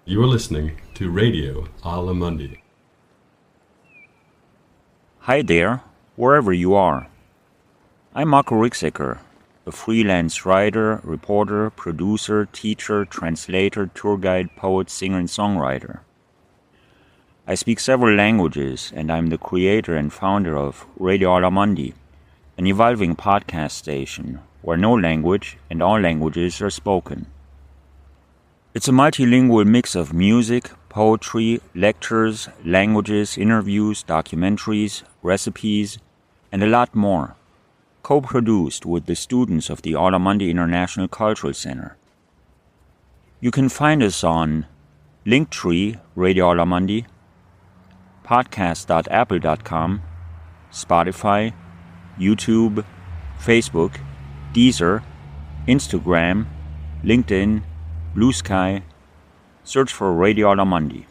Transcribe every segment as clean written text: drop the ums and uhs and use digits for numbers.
You are listening to Radio Aula Mundi. Hi there, wherever you are. I'm Marco Rixecker, a freelance writer, reporter, producer, teacher, translator, tour guide, poet, singer, and songwriter. I speak several languages, and I'm the creator and founder of Radio Aula Mundi, an evolving podcast station where no language and all languages are spoken. It's a multilingual mix of music, poetry, lectures, languages, interviews, documentaries, recipes, and a lot more, co-produced with the students of the Aula Mundi International Cultural Center. You can find us on Linktree, Radio Aula Mundi, podcast.apple.com, Spotify, YouTube, Facebook, Deezer, Instagram, LinkedIn, Blue Sky. Search for Radio Aula Mundi.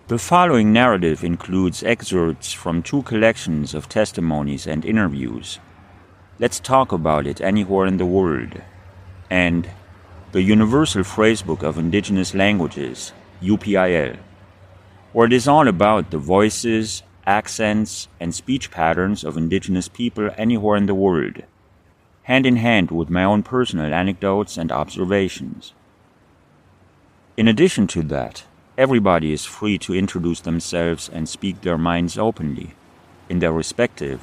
The following narrative includes excerpts from two collections of testimonies and interviews. Let's Talk About It Anywhere in the World, and the Universal Phrasebook of Indigenous Languages, UPIL, where it is all about the voices, accents, and speech patterns of indigenous people anywhere in the world, hand in hand with my own personal anecdotes and observations. In addition to that, everybody is free to introduce themselves and speak their minds openly, in their respective,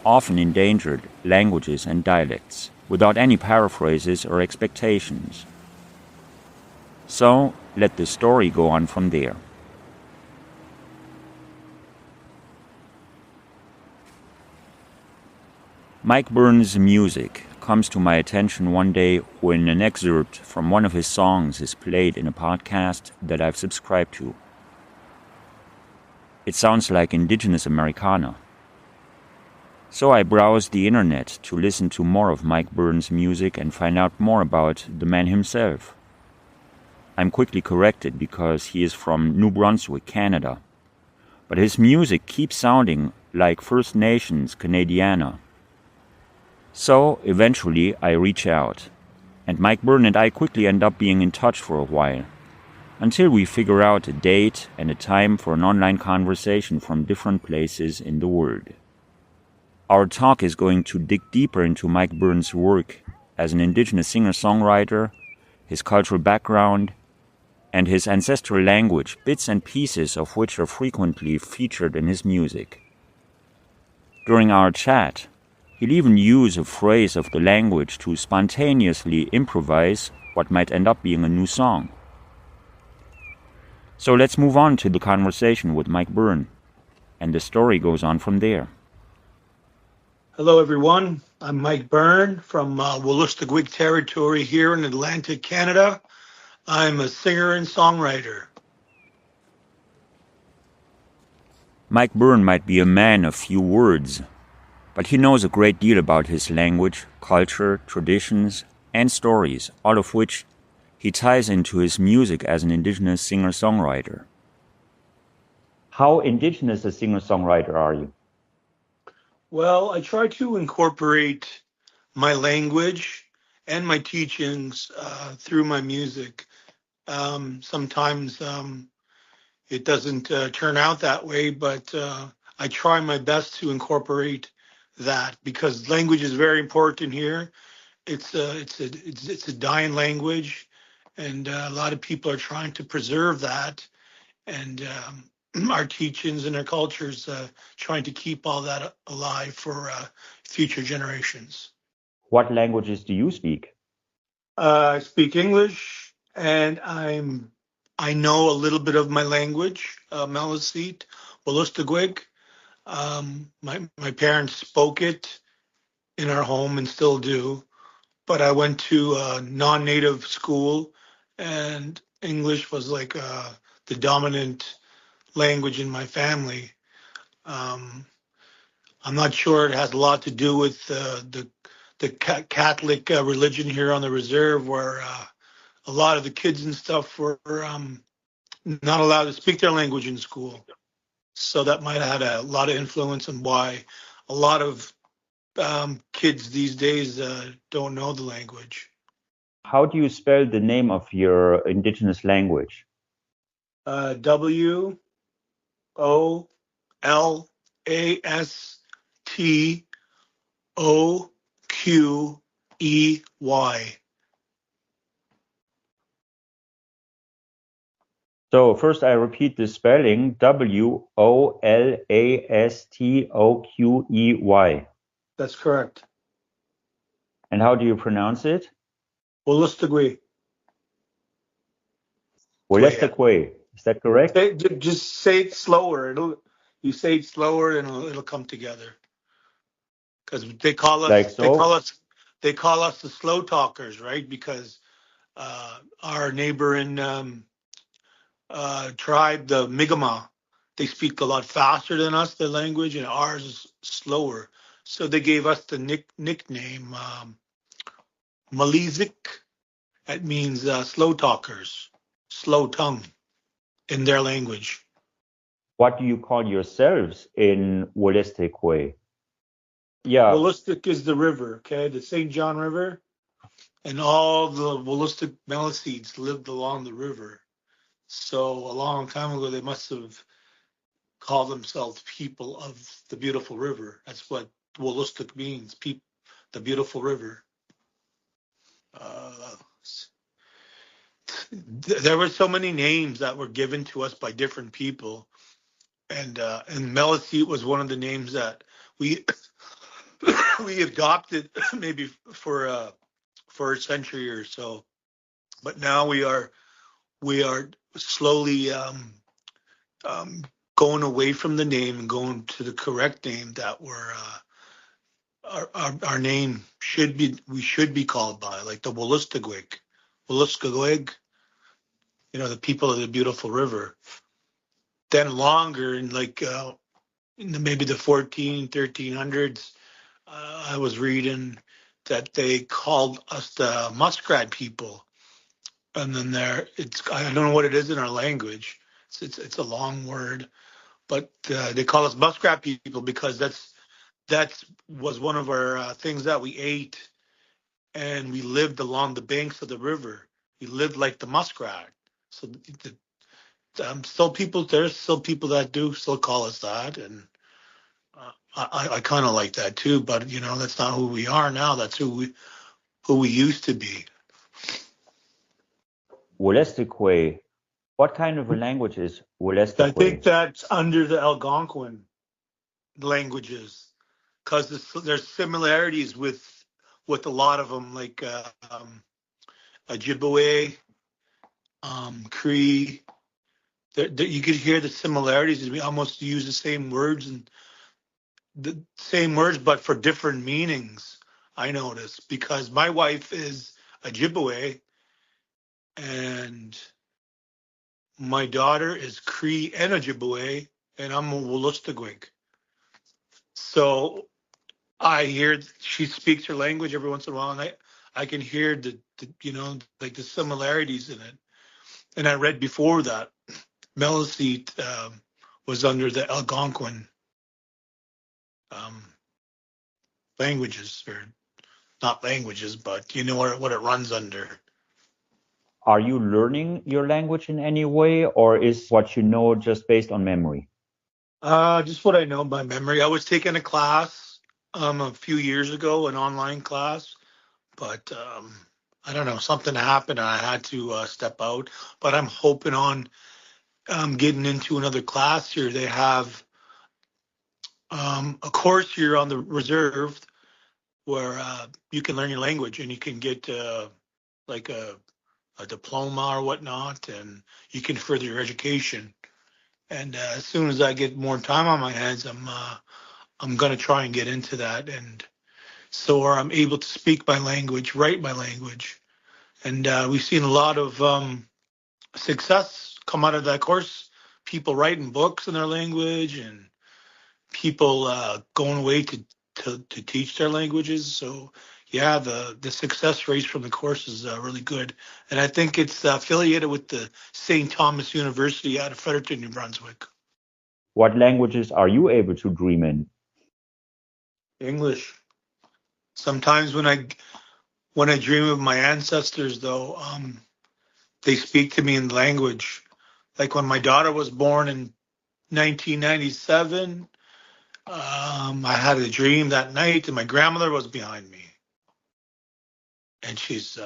often endangered, languages and dialects, without any paraphrases or expectations. So, let the story go on from there. Mike Bern's music comes to my attention one day when an excerpt from one of his songs is played in a podcast that I've subscribed to. It sounds like indigenous Americana. So I browsed the internet to listen to more of Mike Bern's music and find out more about the man himself. I'm quickly corrected because he is from New Brunswick, Canada. But his music keeps sounding like First Nations Canadiana. So, eventually, I reach out, and Mike Bern and I quickly end up being in touch for a while, until we figure out a date and a time for an online conversation from different places in the world. Our talk is going to dig deeper into Mike Bern's work as an indigenous singer-songwriter, his cultural background, and his ancestral language, bits and pieces of which are frequently featured in his music. During our chat, he'll even use a phrase of the language to spontaneously improvise what might end up being a new song. So let's move on to the conversation with Mike Bern, and the story goes on from there. Hello, everyone. I'm Mike Bern from Wolastoqiyik territory here in Atlantic Canada. I'm a singer and songwriter. Mike Bern might be a man of few words, but he knows a great deal about his language, culture, traditions, and stories, all of which he ties into his music as an indigenous singer-songwriter. How indigenous a singer-songwriter are you? Well, I try to incorporate my language and my teachings through my music. Sometimes it doesn't turn out that way, but I try my best to incorporate that because language is very important here. It's a dying language, and a lot of people are trying to preserve that, and our teachings and our cultures trying to keep all that alive for future generations. What languages do you speak? I speak English, and I know a little bit of my language, Maliseet, Wolastoqiyik. My parents spoke it in our home and still do, but I went to a non-native school, and English was like the dominant language in my family. I'm not sure it has a lot to do with the Catholic religion here on the reserve, where a lot of the kids and stuff were not allowed to speak their language in school. So that might have had a lot of influence on why a lot of kids these days don't know the language. How do you spell the name of your indigenous language? WOLASTOQEY. So first I repeat the spelling, WOLASTOQEY. That's correct. And how do you pronounce it? Wolastoqey. Wolastoqey. Is that correct? Just say it slower. You say it slower, and it'll come together. Because they call Like us so? the slow talkers, right? Because our neighboring tribe, the Mi'kmaq, they speak a lot faster than us, the language, and ours is slower. So they gave us the nickname Malizik. That means slow talkers, slow tongue in their language. What do you call yourselves in Wolastoqey? Yeah, Holistic is the river, okay, the St. John River, and all the Holistic Meliseeds lived along the river. So a long time ago, they must have called themselves people of the beautiful river. That's what Holistic means, the beautiful river. Uh, there were so many names that were given to us by different people, and Meliseet was one of the names that we we adopted maybe for a century or so. But now we are slowly um, going away from the name and going to the correct name that our name we should be called by, like the Wolastoqey, the people of the beautiful river. Then longer in maybe the 1300s, I was reading that they called us the muskrat people, and then I don't know what it is in our language. It's a long word, but they call us muskrat people because that's was one of our things that we ate, and we lived along the banks of the river. We lived like the muskrat. So there's still people that do still call us that, and I kind of like that too. But that's not who we are now. That's who we used to be. Wolastoqey. What kind of a language is I think Wolastoqey? that's under the Algonquin languages, because there's similarities with a lot of them, like Ojibwe, Cree. You could hear the similarities. We almost use the same words but for different meanings. I noticed because my wife is Ojibwe and my daughter is Cree and Ojibwe, and I'm a Wolastoqey. So I hear she speaks her language every once in a while, and I can hear like the similarities in it. And I read before that Meliseet was under the Algonquin um, languages, or not languages, but you know what it runs under. Are you learning your language in any way, or is what you know just based on memory? Just what I know by memory. I was taking a class a few years ago, an online class, but I don't know, something happened and I had to step out. But I'm hoping on getting into another class here. They have a course here on the reserve where you can learn your language and you can get like a diploma or whatnot, and you can further your education. And as soon as I get more time on my hands, I'm gonna try and get into that, and so I'm able to speak my language, write my language, and we've seen a lot of success come out of that course. People writing books in their language, and people going away to teach their languages. So yeah, the success rates from the course is really good, and I think it's affiliated with the St. Thomas University out of Fredericton, New Brunswick. What languages are you able to dream in? English. Sometimes When I dream of my ancestors, though, they speak to me in language. Like when my daughter was born in 1997, I had a dream that night, and my grandmother was behind me, and she's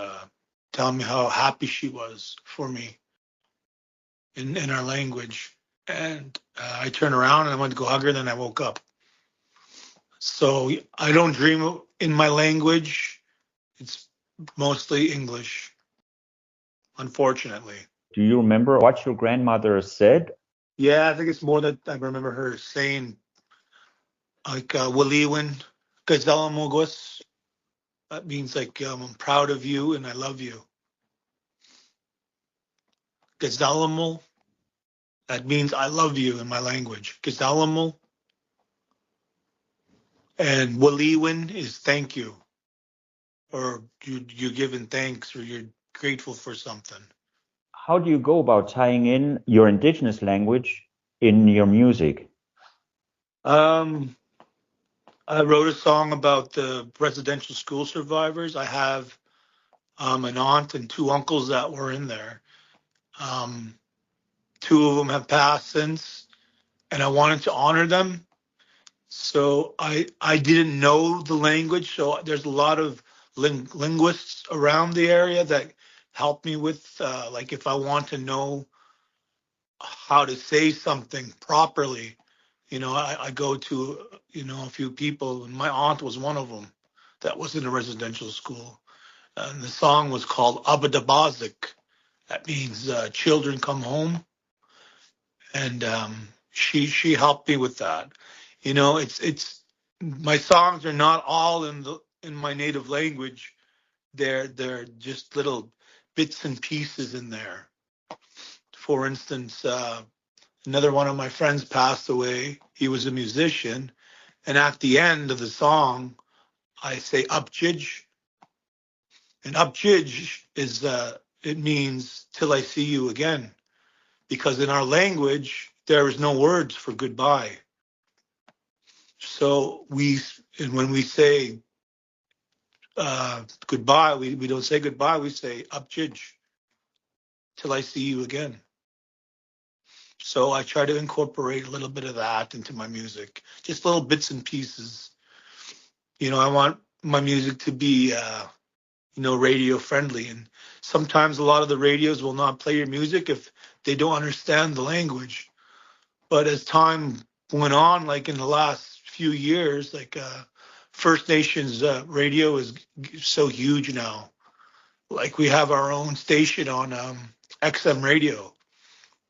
telling me how happy she was for me in our language. And I turned around and I went to go hug her, and then I woke up. So I don't dream in my language. It's mostly English, unfortunately. Do you remember what your grandmother said? Yeah, I think it's more that I remember her saying, like, Waliwin, Gazalamugus. That means, like, I'm proud of you and I love you. Gazalamu, that means I love you in my language. Gazalamu. And Waliwin is thank you, or you're giving thanks, or you're grateful for something. How do you go about tying in your indigenous language in your music? Um, I wrote a song about the residential school survivors. I have an aunt and two uncles that were in there. Um, Two of them have passed since, and I wanted to honor them. So I didn't know the language, so there's a lot of linguists around the area that help me with, like, if I want to know how to say something properly, I go to, a few people, and my aunt was one of them that was in a residential school. And the song was called Abadabazik. That means children come home. And she helped me with that. It's my songs are not all in my native language. They're just little bits and pieces in there. For instance, another one of my friends passed away. He was a musician, and at the end of the song, I say "upjij," and "upjij" is it means "till I see you again," because in our language there is no words for goodbye. So and when we say goodbye, we don't say goodbye. We say "upjij," till I see you again. So I try to incorporate a little bit of that into my music, just little bits and pieces. I want my music to be, radio friendly. And sometimes a lot of the radios will not play your music if they don't understand the language. But as time went on, like in the last few years, like First Nations radio is so huge now. Like we have our own station on XM radio.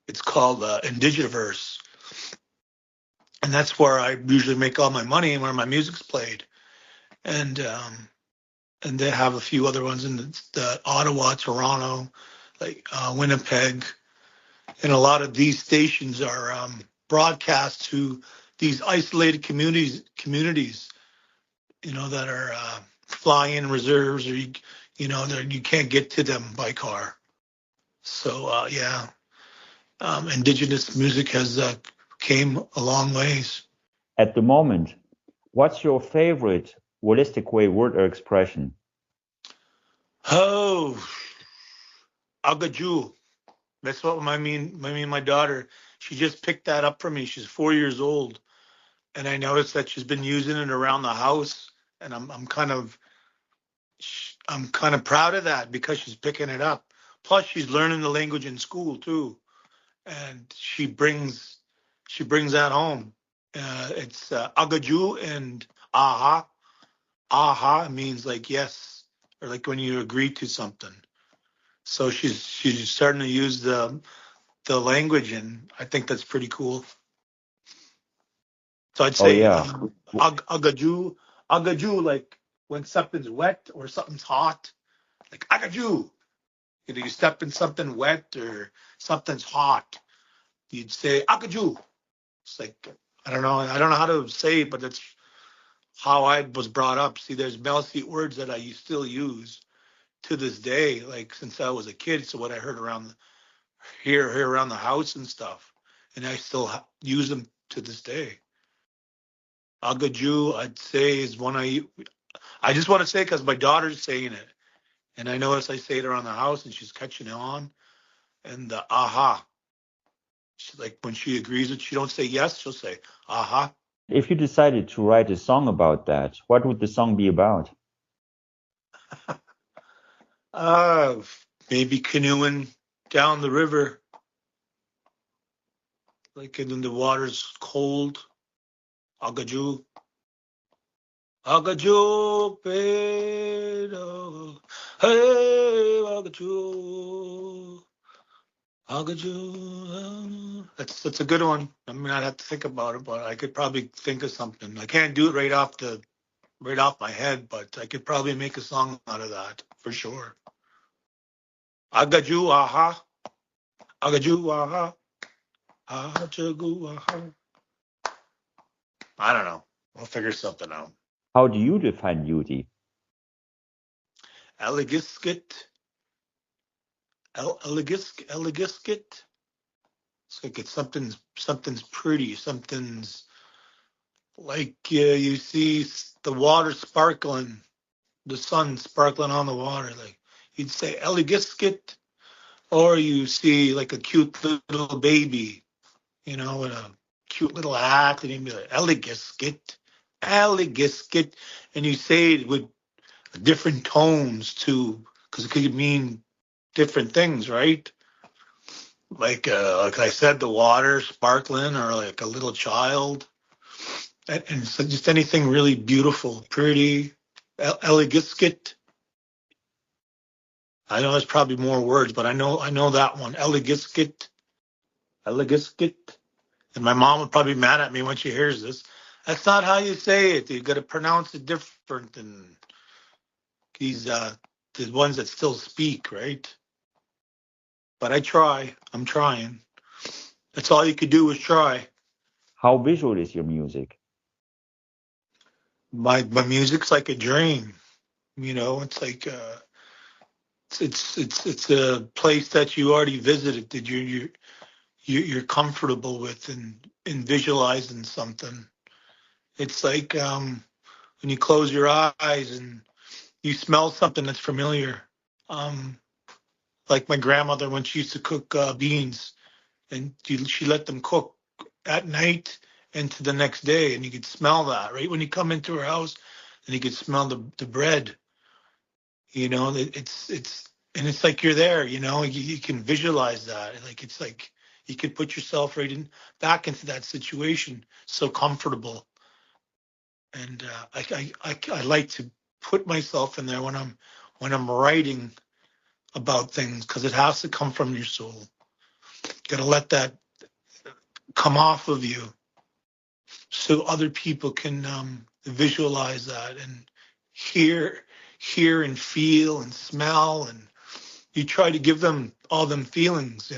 It's called Indigenous, and that's where I usually make all my money and where my music's played. And they have a few other ones in the Ottawa, Toronto, like Winnipeg, and a lot of these stations are broadcast to these isolated communities, that are fly-in reserves, or that you can't get to them by car. So yeah, indigenous music has came a long ways. At the moment, what's your favorite holistic way word or expression? Oh, agaju. That's what my daughter. She just picked that up from me. She's 4 years old, and I noticed that she's been using it around the house, and I'm kind of proud of that because she's picking it up. Plus, she's learning the language in school too, and she brings that home. It's agaju and aha. Aha means like yes, or like when you agree to something. So she's starting to use the language, and I think that's pretty cool. So I'd Oh, say yeah. agaju, like when something's wet or something's hot, like agaju. You step in something wet or something's hot, you'd say agaju. It's like I don't know how to say it, but that's how I was brought up. See, there's Melsi words that I still use to this day, like since I was a kid. So what I heard around here around the house and stuff, and I still use them to this day. Agaju, I'd say, is one I just want to say because my daughter's saying it, And I notice I say it around the house, and she's catching on. And the aha, she's like when she agrees with, she don't say yes, she'll say aha. If you decided to write a song about that, what would the song be about? Uh, Maybe canoeing down the river, like when the water's cold. Agaju, agaju, pedo, hey, agaju, agaju. That's a good one. I mean, I'd have to think about it, but I could probably think of something. I can't do it right off my head, but I could probably make a song out of that for sure. Agaju, aha, agaju, aha, ajagu, aha. I don't know. We'll figure something out. How do you define beauty? Elegiskit, elegiskit. It's like it's something's pretty, something's like you see the water sparkling, the sun sparkling on the water. Like you'd say elegiskit, or you see like a cute little baby, with a cute little hat, and you'd be like elegiskit, elegiskit, and you say it with different tones too, because it could mean different things, right? Like I said, the water sparkling, or like a little child, and so just anything really beautiful, pretty, elegiskit. I know there's probably more words, but I know that one, elegiskit, elegiskit. And my mom would probably be mad at me when she hears this. That's not how you say it. You got to pronounce it different than these the ones that still speak, right? But I try. I'm trying. That's all you could do is try. How visual is your music? My music's like a dream. It's like it's a place that you already visited, that you're comfortable with, and in visualizing something. It's like when you close your eyes and you smell something that's familiar. Um, like my grandmother when she used to cook beans, and she let them cook at night into the next day, and you could smell that right when you come into her house, and you could smell the bread. It's and it's like you're there. You can visualize that. It's like you could put yourself right in back into that situation, so comfortable. And I like to put myself in there when I'm writing about things, because it has to come from your soul. Got to let that come off of you, so other people can visualize that and hear hear and feel and smell, and you try to give them all them feelings,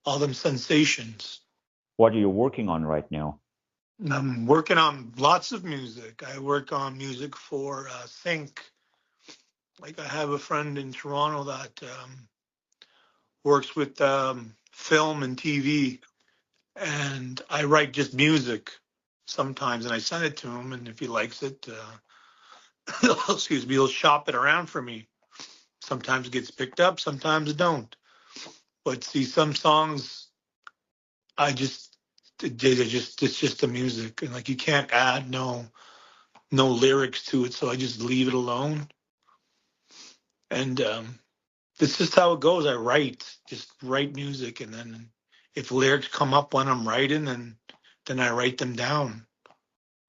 all them sensations. What are you working on right now? And I'm working on lots of music. I work on music for Think. Like I have a friend in Toronto that works with film and TV, and I write just music sometimes, and I send it to him, and if he likes it, excuse me, he'll shop it around for me. Sometimes it gets picked up, sometimes it don't. But see, some songs I just it's just the music, and like you can't add no lyrics to it, so I just leave it alone. And it's just how it goes. I just write music, and then if lyrics come up when I'm writing, then I write them down.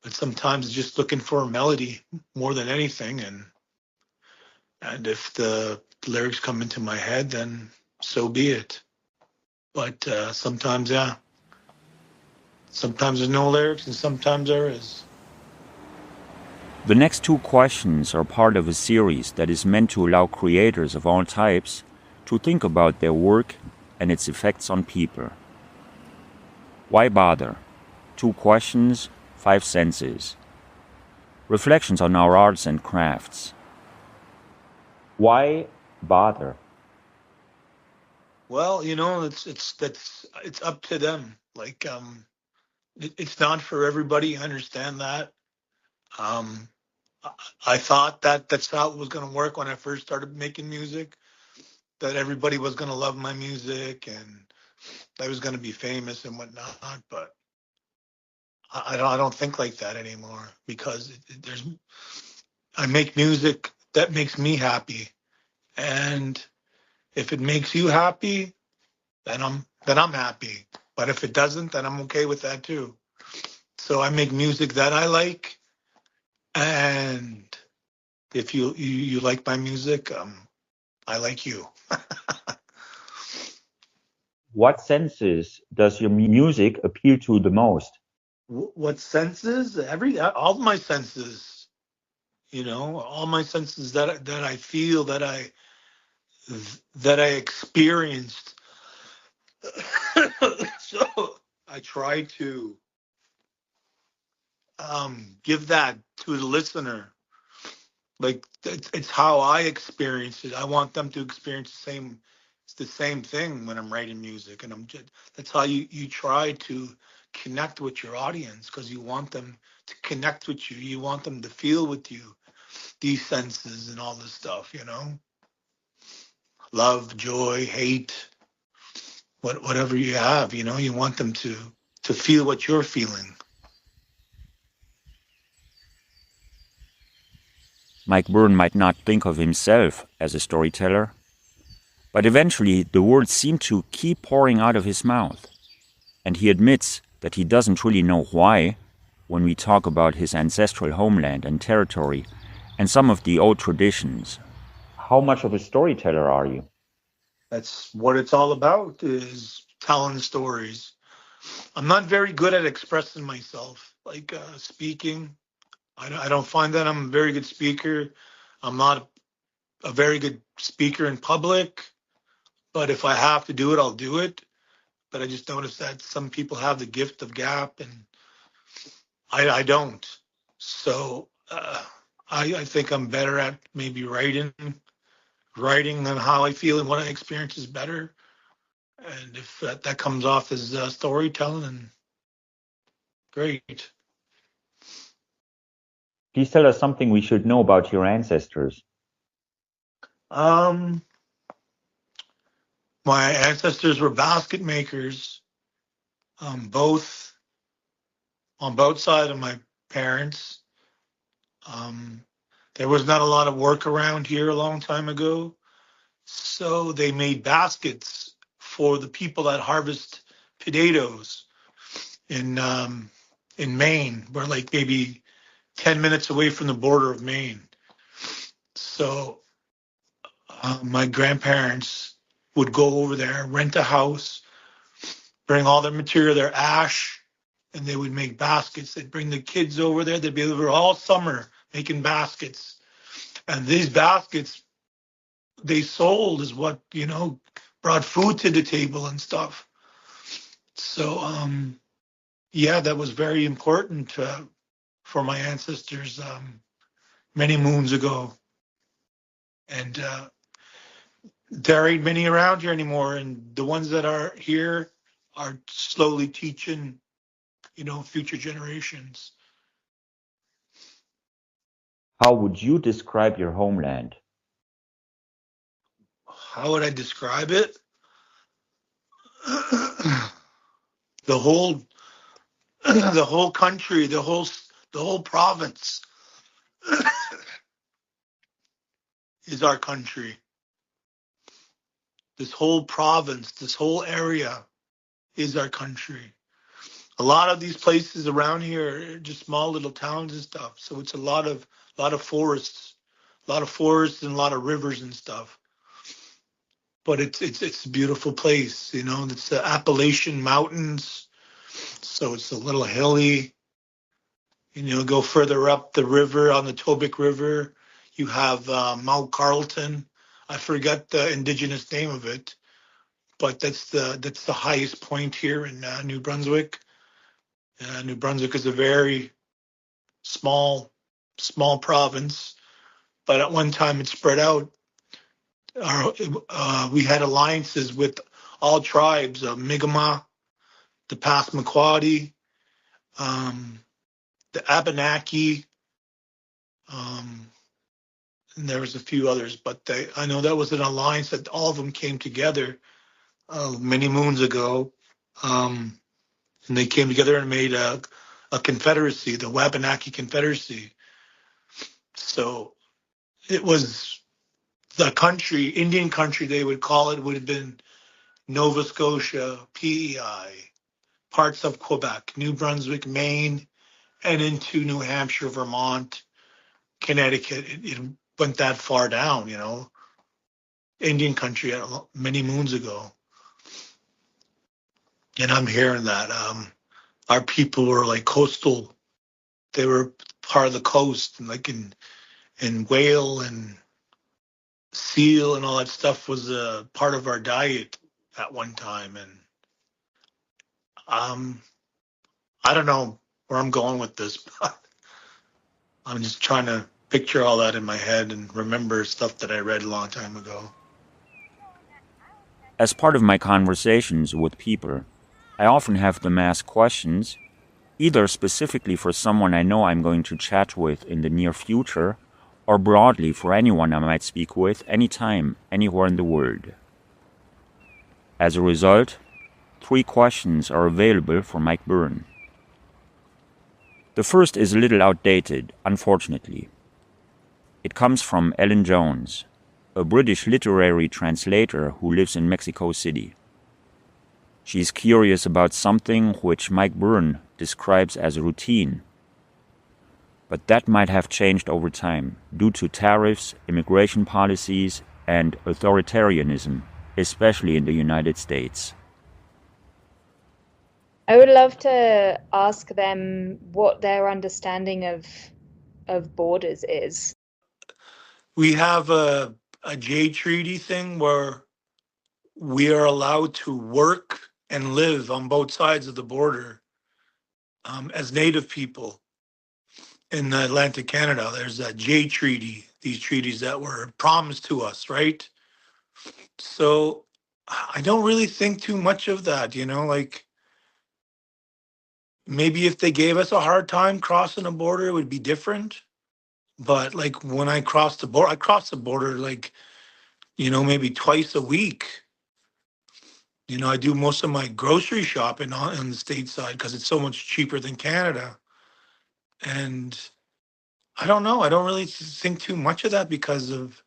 But sometimes just looking for a melody more than anything, and if the lyrics come into my head, then so be it. But sometimes, yeah, sometimes there's no lyrics, and sometimes there is. The next two questions are part of a series that is meant to allow creators of all types to think about their work and its effects on people. Why bother? 2 questions, 5 senses. Reflections on our arts and crafts. Why bother? Well, it's up to them. Like it's not for everybody. I understand that. Um, I thought that that's how it was going to work when I first started making music, that everybody was going to love my music and I was going to be famous and whatnot. But I don't think like that anymore, because I make music that makes me happy. And if it makes you happy, then I'm happy. But if it doesn't, then I'm okay with that too. So I make music that I like, and if you like my music, I like you. What senses does your music appeal to the most? What senses? All my senses. All my senses that I feel, that I experienced. So I try to give that to the listener. Like it's how I experience it. I want them to experience the same thing when I'm writing music, and that's how you try to connect with your audience, because you want them to connect with you. You want them to feel with you these senses and all this stuff. Love, joy, hate, whatever you have. You want them to feel what you're feeling. Mike Bern might not think of himself as a storyteller, but eventually the words seem to keep pouring out of his mouth, and he admits that he doesn't really know why when we talk about his ancestral homeland and territory and some of the old traditions. How much of a storyteller are you? That's what it's all about, is telling stories. I'm not very good at expressing myself, like speaking. I don't find that I'm a very good speaker. I'm not a very good speaker in public, but if I have to do it, I'll do it. But I just noticed that some people have the gift of gap, and I don't. So I think I'm better at maybe writing on how I feel and what I experience is better. And if that comes off as storytelling, then great. Please tell us something we should know about your ancestors. Um, my ancestors were basket makers, both on both sides of my parents. Um, there was not a lot of work around here a long time ago, so they made baskets for the people that harvest potatoes in in Maine. We're like maybe 10 minutes away from the border of Maine. So my grandparents would go over there, rent a house, bring all their material, their ash, and they would make baskets. They'd bring the kids over there. They'd be over all summer making baskets. And these baskets they sold is what, brought food to the table and stuff. So, yeah, that was very important for my ancestors many moons ago. And there ain't many around here anymore. And the ones that are here are slowly teaching, future generations. How would you describe your homeland? How would I describe it? the whole the whole country, the whole province is our country. This whole province, this whole area is our country. A lot of these places around here are just small little towns and stuff. So it's a lot of forests and a lot of rivers and stuff. But it's a beautiful place, It's the Appalachian Mountains, so it's a little hilly. Go further up the river on the Tobique River, you have Mount Carlton. I forget the indigenous name of it, but that's the highest point here in New Brunswick. New Brunswick is a very small province, but at one time it spread out. We had alliances with all tribes: Mi'kmaq, the Passamaquoddy, the Abenaki, And there was a few others, but I know that was an alliance that all of them came together many moons ago. And they came together and made a confederacy, the Wabanaki Confederacy. So it was the country, Indian country, they would call it, would have been Nova Scotia, PEI, parts of Quebec, New Brunswick, Maine, and into New Hampshire, Vermont, Connecticut. It went that far down, Indian country many moons ago. And I'm hearing that our people were like coastal. They were part of the coast, and like in whale and seal and all that stuff was a part of our diet at one time. And I don't know where I'm going with this, but I'm just trying to picture all that in my head and remember stuff that I read a long time ago. As part of my conversations with people, I often have them ask questions, either specifically for someone I know I'm going to chat with in the near future, or broadly for anyone I might speak with anytime, anywhere in the world. As a result, 3 questions are available for Mike Bern. The first is a little outdated, unfortunately. It comes from Ellen Jones, a British literary translator who lives in Mexico City. She's curious about something which Mike Bern describes as a routine, but that might have changed over time due to tariffs, immigration policies, and authoritarianism, especially in the United States. I would love to ask them what their understanding of borders is. We have a J Treaty thing where we are allowed to work and live on both sides of the border as Native people in Atlantic Canada. There's that J Treaty, these treaties that were promised to us, right? So I don't really think too much of that, like maybe if they gave us a hard time crossing a border, it would be different. But like when I cross the border like, maybe twice a week. I do most of my grocery shopping on the stateside because it's so much cheaper than Canada. And I don't know. I don't really think too much of that because of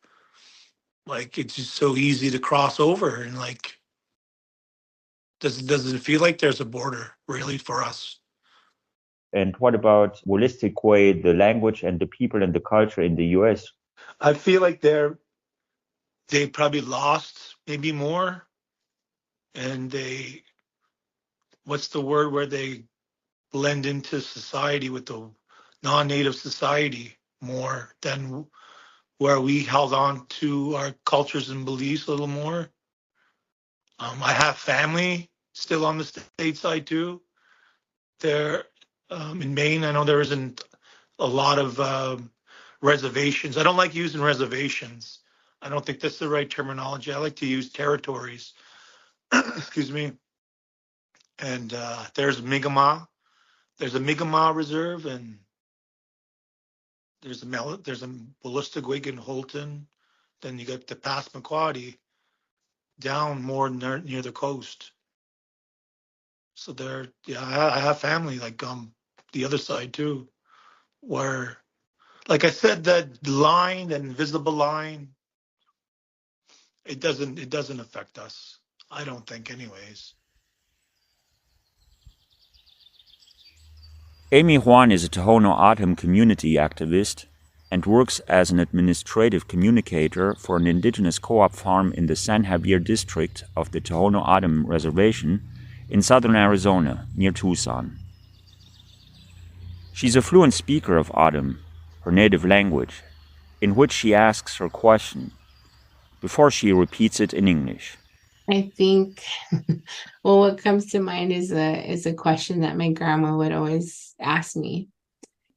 like it's just so easy to cross over and like does it feel like there's a border really for us? And what about holistic way, the language and the people and the culture in the US? I feel like they probably lost maybe more, and what's the word where they blend into society with the non-native society more than where we held on to our cultures and beliefs a little more. I have family still on the stateside too. There in Maine, I know there isn't a lot of reservations. I don't like using reservations. I don't think that's the right terminology. I like to use territories. Excuse me. And there's Mi'kmaq. There's a Mi'kmaq Reserve, and there's a Ballistigwig in Holton. Then you got the Passamaquoddy down more near the coast. So I have family like the other side too, where, like I said, that line, that invisible line, it doesn't affect us. I don't think, anyways. Amy Juan is a Tohono O'odham community activist and works as an administrative communicator for an indigenous co-op farm in the San Javier district of the Tohono O'odham Reservation in southern Arizona, near Tucson. She's a fluent speaker of O'odham, her native language, in which she asks her question before she repeats it in English. I think, well, what comes to mind is a question that my grandma would always ask me.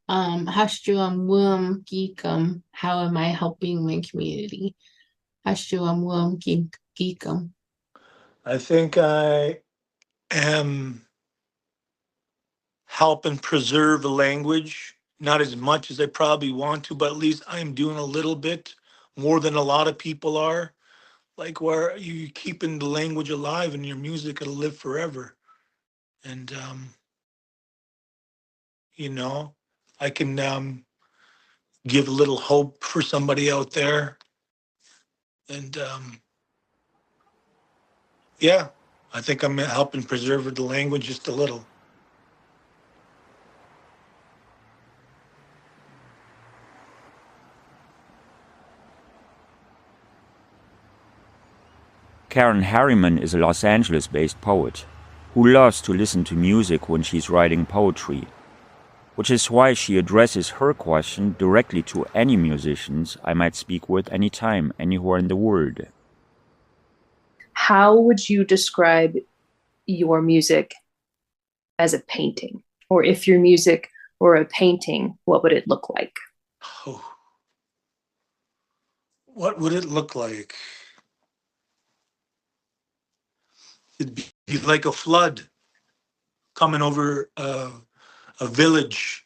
Hashtuam wum geekum, how am I helping my community? Hashtuam wum geekum. I think I am helping preserve a language, not as much as I probably want to, but at least I'm doing a little bit more than a lot of people are. Like where you keeping the language alive and your music will live forever. And you know, I can give a little hope for somebody out there. And yeah, I think I'm helping preserve the language just a little. Karen Harriman is a Los Angeles-based poet who loves to listen to music when she's writing poetry, which is why she addresses her question directly to any musicians I might speak with anytime, anywhere in the world. How would you describe your music as a painting? Or if your music were a painting, what would it look like? Oh, what would it look like? It'd be like a flood coming over a village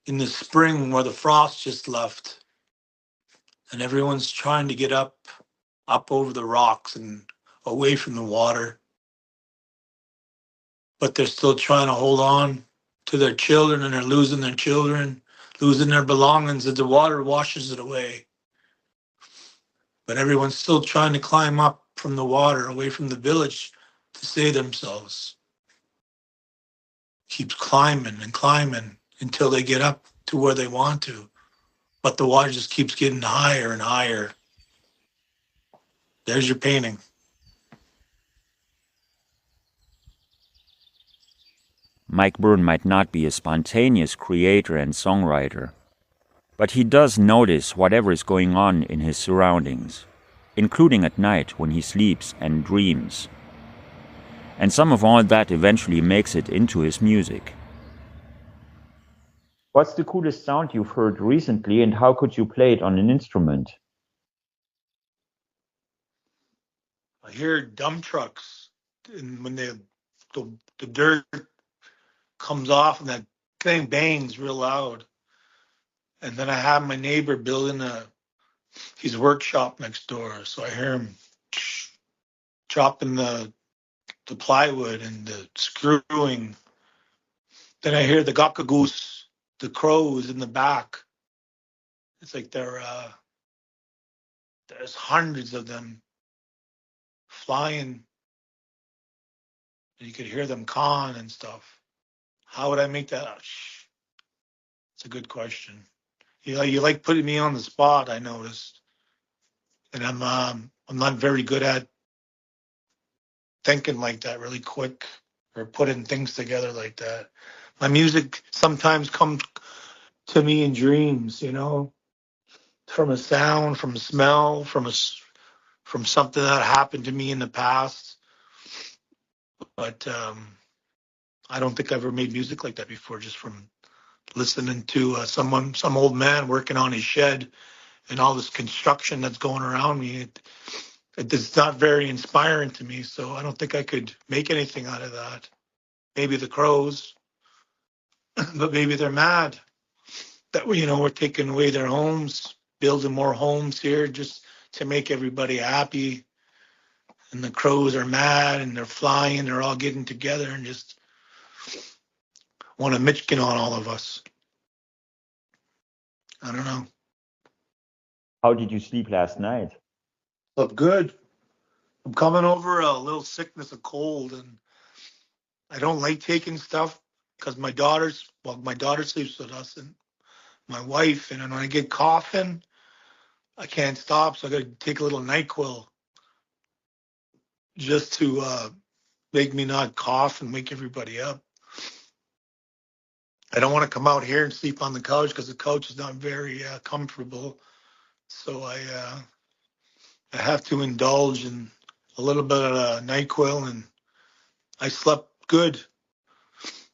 in the spring where the frost just left, and everyone's trying to get up over the rocks and away from the water, but they're still trying to hold on to their children, and they're losing their children, losing their belongings as the water washes it away. But everyone's still trying to climb up from the water away from the village to save themselves. Keeps climbing and climbing until they get up to where they want to. But the water just keeps getting higher and higher. There's your painting. Mike Bern might not be a spontaneous creator and songwriter, but he does notice whatever is going on in his surroundings, including at night when he sleeps and dreams. And some of all that eventually makes it into his music. What's the coolest sound you've heard recently, and how could you play it on an instrument? I hear dump trucks, and when the dirt comes off and that thing bangs real loud. And then I have my neighbor building his workshop next door, so I hear him chopping the plywood and the screwing. Then I hear the gockagoose, the crows in the back. It's like there's hundreds of them flying, and you could hear them cawing and stuff. How would I make that up? It's a good question. You like putting me on the spot, I noticed, and I'm not very good at thinking like that really quick or putting things together like that. My music sometimes comes to me in dreams, from a sound, from a smell, from something that happened to me in the past. But I don't think I've ever made music like that before, just from listening to some old man working on his shed and all this construction that's going around me. It's not very inspiring to me, so I don't think I could make anything out of that. Maybe the crows, but maybe they're mad that we're taking away their homes, building more homes here just to make everybody happy. And the crows are mad and they're flying, they're all getting together and just want to Michigan on all of us. I don't know. How did you sleep last night? Slept good. I'm coming over a little sickness, a cold, and I don't like taking stuff because my daughter sleeps with us and my wife, and when I get coughing, I can't stop, so I got to take a little NyQuil just to make me not cough and wake everybody up. I don't want to come out here and sleep on the couch because the couch is not very comfortable, so I have to indulge in a little bit of NyQuil, and I slept good.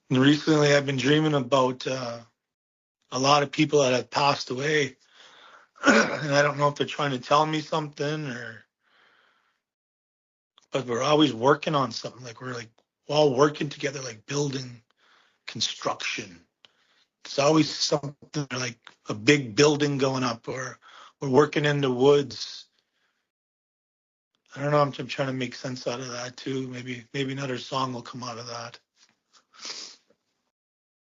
And recently, I've been dreaming about a lot of people that have passed away, and I don't know if they're trying to tell me something but we're always working on something. Like we're all working together, like building, construction, It's always something like a big building going up, or we're working in the woods. I don't know. I'm trying to make sense out of that too. Maybe another song will come out of that.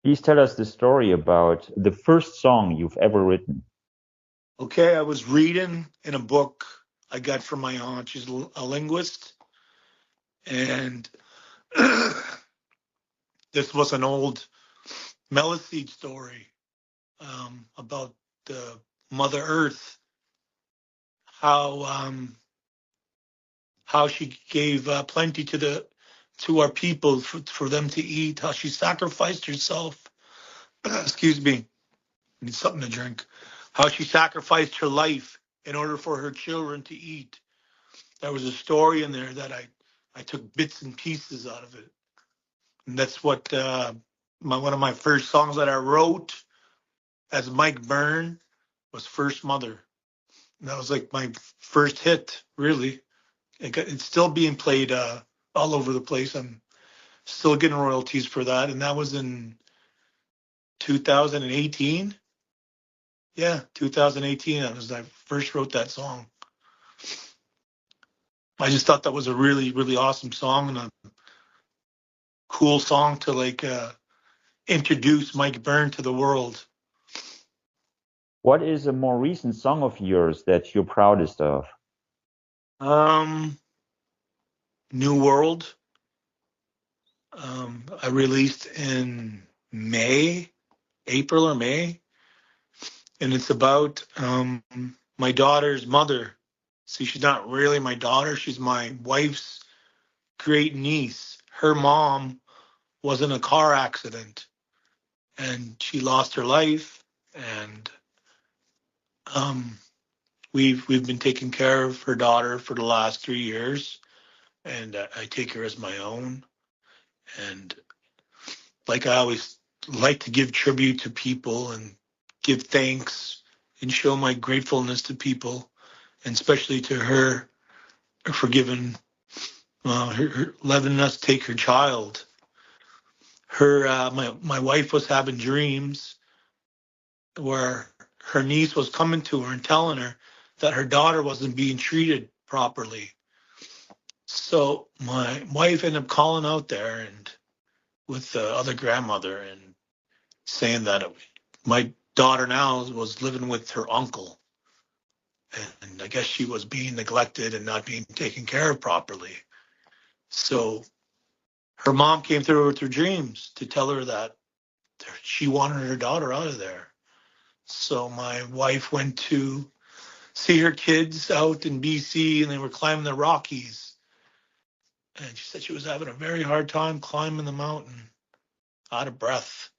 Please tell us the story about the first song you've ever written. Okay, I was reading in a book I got from my aunt. She's a linguist, and this was an old Meliseed story about the Mother Earth, how she gave plenty to our people for them to eat, how she sacrificed herself. Excuse me, I need something to drink. How she sacrificed her life in order for her children to eat. There was a story in there that I took bits and pieces out of it, and that's what one of my first songs that I wrote as Mike Bern was First Mother. And that was like my first hit, really. It's still being played all over the place. I'm still getting royalties for that, and that was in 2018. Yeah, 2018. That was I first wrote that song. I just thought that was a really, really awesome song and a cool song to introduce Mike Byrne to the world. What is a more recent song of yours that you're proudest of? New World. I released in April or May, and it's about my daughter's mother. See, she's not really my daughter. She's my wife's great niece. Her mom was in a car accident, and she lost her life. And we've been taking care of her daughter for the last 3 years, and I take her as my own. And like I always like to give tribute to people and give thanks and show my gratefulness to people, and especially to her for giving her letting us take her child. My wife was having dreams where her niece was coming to her and telling her that her daughter wasn't being treated properly. So my wife ended up calling out there and with the other grandmother and saying that my daughter now was living with her uncle, and I guess she was being neglected and not being taken care of properly. So her mom came through with her dreams to tell her that she wanted her daughter out of there. So my wife went to see her kids out in BC, and they were climbing the Rockies. And she said she was having a very hard time climbing the mountain, out of breath.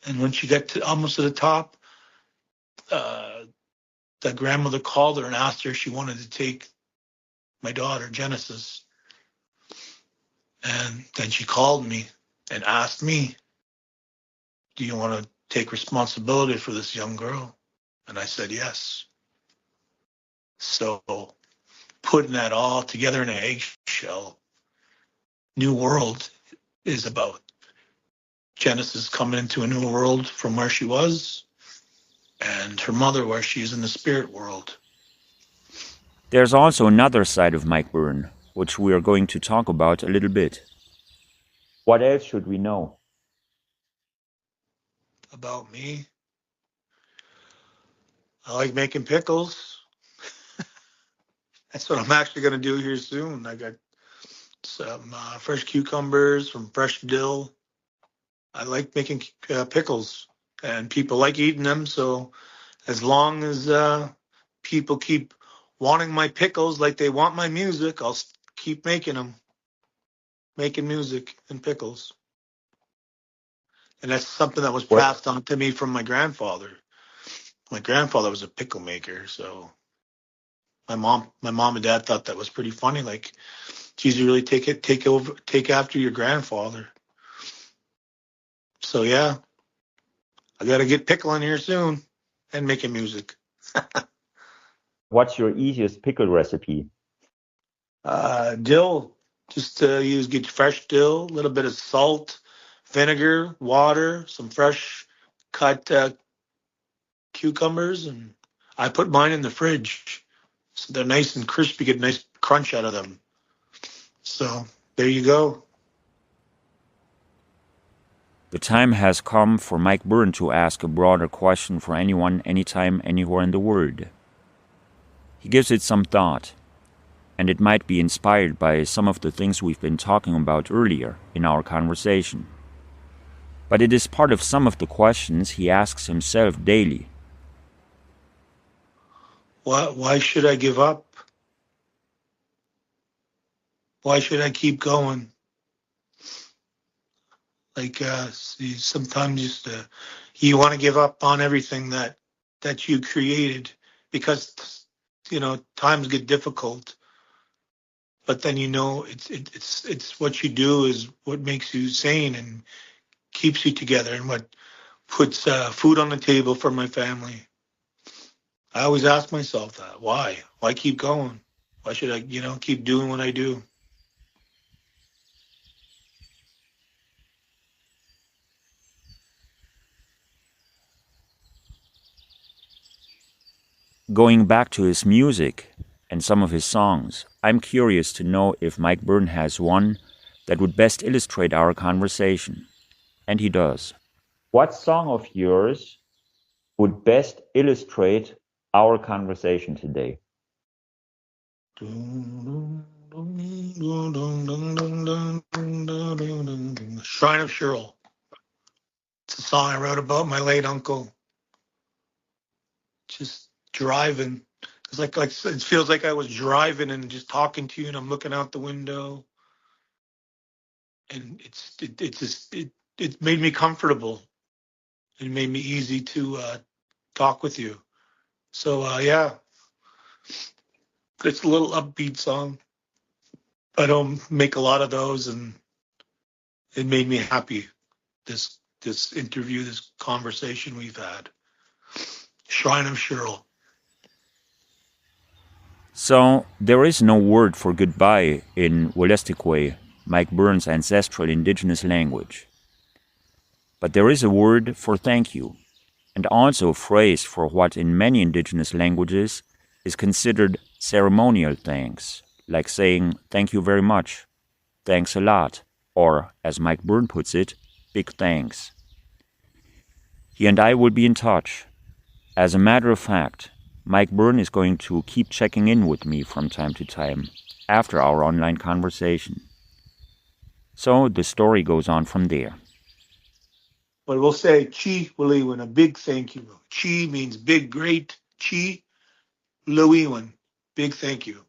And when she got to almost to the top, the grandmother called her and asked her if she wanted to take my daughter, Genesis. And then she called me and asked me, do you want to take responsibility for this young girl? And I said, yes. So putting that all together in an eggshell, New World is about Genesis coming into a new world from where she was, and her mother where she is in the spirit world. There's also another side of Mike Byrne, which we are going to talk about a little bit. What else should we know? About me? I like making pickles. That's what I'm actually going to do here soon. I got some fresh cucumbers, some fresh dill. I like making pickles, and people like eating them. So as long as people keep wanting my pickles like they want my music, I'll keep making them, making music and pickles. And that's something that was passed on to me from my grandfather. My grandfather was a pickle maker, so my mom and dad thought that was pretty funny. Like, geez, you really take after your grandfather. So yeah, I got to get pickling here soon and making music. What's your easiest pickle recipe? Dill. Just get fresh dill, a little bit of salt, vinegar, water, some fresh cut cucumbers, and I put mine in the fridge. So they're nice and crispy, get a nice crunch out of them. So there you go. The time has come for Mike Bern to ask a broader question for anyone, anytime, anywhere in the world. He gives it some thought, and it might be inspired by some of the things we've been talking about earlier in our conversation. But it is part of some of the questions he asks himself daily. Why should I give up? Why should I keep going? Like sometimes you want to give up on everything that you created because times get difficult. But then it's what you do is what makes you sane and keeps you together and what puts food on the table for my family. I always ask myself that. Why? Why keep going? Why should I, keep doing what I do? Going back to his music and some of his songs, I'm curious to know if Mike Bern has one that would best illustrate our conversation. And he does. What song of yours would best illustrate our conversation today? Shrine of Cheryl. It's a song I wrote about my late uncle. Just driving. It's like it feels like I was driving and just talking to you, and I'm looking out the window, and it made me comfortable. It made me easy to talk with you. So yeah, it's a little upbeat song. I don't make a lot of those, and it made me happy. This interview, this conversation we've had. Shrine of Cheryl. So, there is no word for goodbye in Turistico, Mike Bern's ancestral indigenous language. But there is a word for thank you, and also a phrase for what in many indigenous languages is considered ceremonial thanks, like saying thank you very much, thanks a lot, or, as Mike Bern puts it, big thanks. He and I will be in touch. As a matter of fact, Mike Bern is going to keep checking in with me from time to time after our online conversation. So the story goes on from there. But we'll say Chi Waliwan, a big thank you. Chi means big, great. Chi Luiwan, big thank you.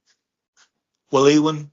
Waliwan,